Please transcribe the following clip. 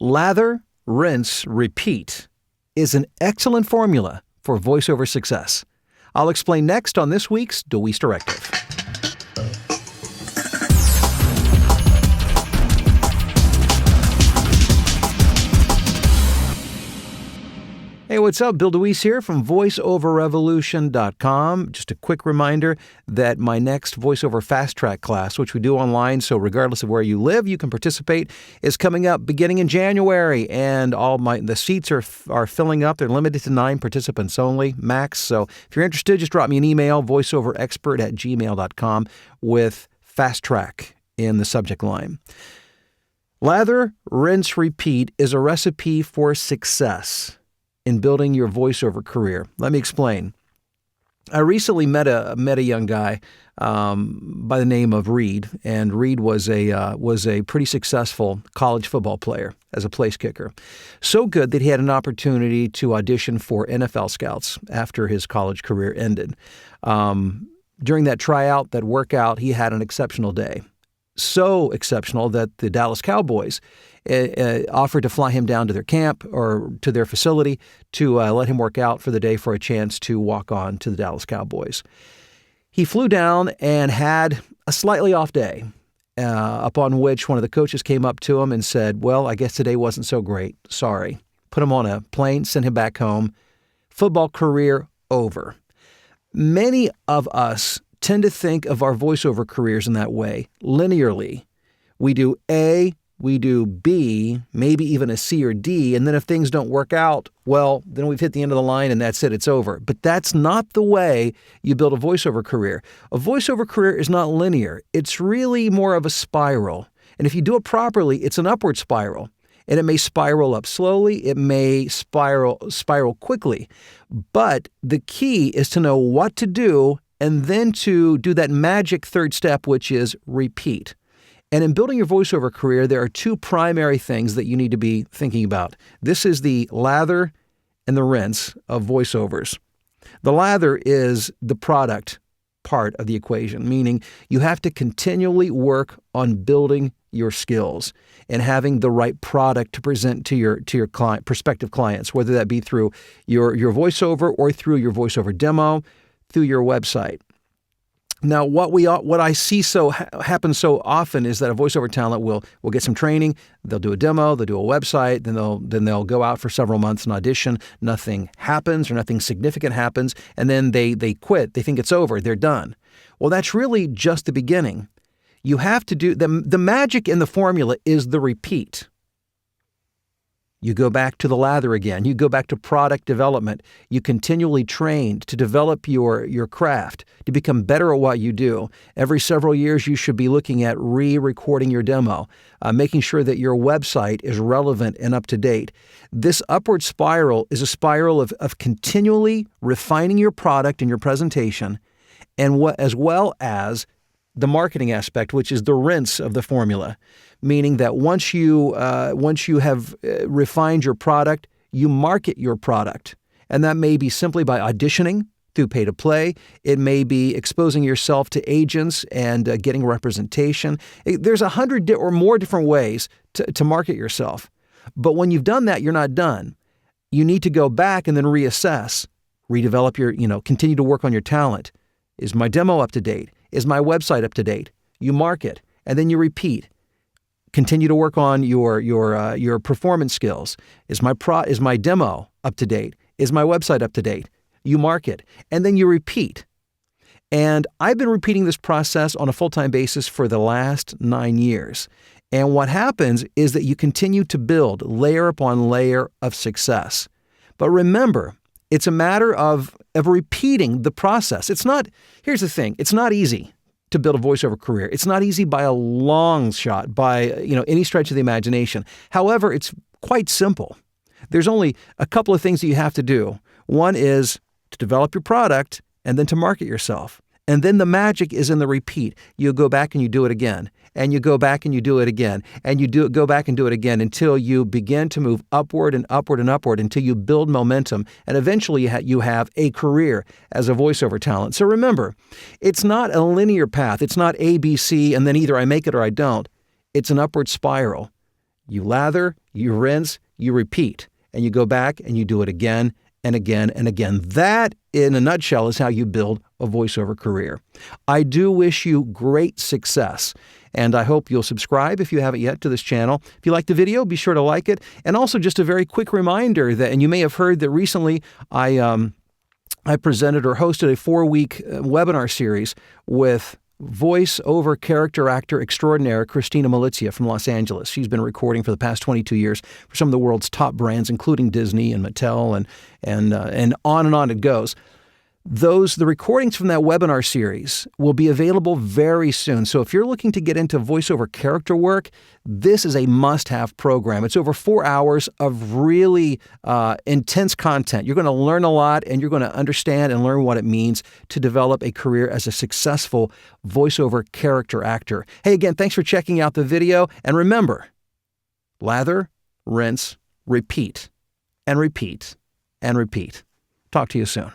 Lather, rinse, repeat is an excellent formula for voiceover success. I'll explain next on this week's DeWeese Directive. Hey, what's up? Bill DeWeese here from VoiceOverRevolution.com. Just a quick reminder that my next VoiceOver Fast Track class, which we do online, so regardless of where you live, you can participate, is coming up beginning in January, and the seats are filling up. They're limited to 9 participants only, max. So if you're interested, just drop me an email, voiceoverexpert@gmail.com, with Fast Track in the subject line. Lather, rinse, repeat is a recipe for success in building your voiceover career. Let me explain. I recently met a young guy by the name of Reed, and Reed was a pretty successful college football player as a place kicker. So good that he had an opportunity to audition for NFL scouts after his college career ended. During that tryout, that workout, he had an exceptional day. So exceptional that the Dallas Cowboys offered to fly him down to their camp or to their facility to let him work out for the day for a chance to walk on to the Dallas Cowboys. He flew down and had a slightly off day, upon which one of the coaches came up to him and said, "Well, I guess today wasn't so great. Sorry." Put him on a plane, sent him back home. Football career over. Many of us tend to think of our voiceover careers in that way, linearly. We do A, we do B, maybe even a C or D, and then if things don't work out, well, then we've hit the end of the line and that's it, it's over. But that's not the way you build a voiceover career. A voiceover career is not linear. It's really more of a spiral. And if you do it properly, it's an upward spiral. And it may spiral up slowly, it may spiral quickly. But the key is to know what to do and then to do that magic third step, which is repeat. And in building your voiceover career, there are 2 primary things that you need to be thinking about. This is the lather and the rinse of voiceovers. The lather is the product part of the equation, meaning you have to continually work on building your skills and having the right product to present to your prospective clients, whether that be through your voiceover or through your voiceover demo, through your website. Now, what I see happen so often is that a voiceover talent will get some training, they'll do a demo, they'll do a website, then they'll go out for several months and audition. Nothing happens or nothing significant happens, and then they quit. They think it's over. They're done. Well, that's really just the beginning. You have to do the magic in the formula is the repeat. You go back to the lather again. You go back to product development. You continually train to develop your craft, to become better at what you do. Every several years, you should be looking at re-recording your demo, making sure that your website is relevant and up to date. This upward spiral is a spiral of continually refining your product and your presentation, and as well as the marketing aspect, which is the rinse of the formula, meaning that once you have refined your product, you market your product. And that may be simply by auditioning through pay-to-play. It may be exposing yourself to agents and getting representation. There's 100 or more different ways to market yourself. But when you've done that, you're not done. You need to go back and then reassess, redevelop continue to work on your talent. Is my demo up to date? Is my website up to date? You market, and then you repeat. Continue to work on your performance skills. Is my demo up to date? Is my website up to date? You market, and then you repeat. And I've been repeating this process on a full-time basis for the last 9 years. And what happens is that you continue to build layer upon layer of success. But remember, it's a matter of repeating the process. Here's the thing, it's not easy to build a voiceover career. It's not easy by a long shot, by any stretch of the imagination. However, it's quite simple. There's only a couple of things that you have to do. One is to develop your product and then to market yourself. And then the magic is in the repeat. You go back and you do it again. And you go back and you do it again. And you go back and do it again until you begin to move upward and upward and upward until you build momentum. And eventually you have a career as a voiceover talent. So remember, it's not a linear path. It's not A, B, C, and then either I make it or I don't. It's an upward spiral. You lather, you rinse, you repeat, and you go back and you do it again and again and again. That, in a nutshell, is how you build a voiceover career. I do wish you great success, and I hope you'll subscribe if you haven't yet to this channel. If you like the video, be sure to like it. And also just a very quick reminder that, and you may have heard that recently I presented or hosted a 4-week webinar series with voice-over character actor extraordinaire Christina Malizia from Los Angeles. She's been recording for the past 22 years for some of the world's top brands, including Disney and Mattel, and on it goes. The recordings from that webinar series will be available very soon. So if you're looking to get into voiceover character work, this is a must-have program. It's over 4 hours of really intense content. You're going to learn a lot, and you're going to understand and learn what it means to develop a career as a successful voiceover character actor. Hey, again, thanks for checking out the video. And remember, lather, rinse, repeat, and repeat, and repeat. Talk to you soon.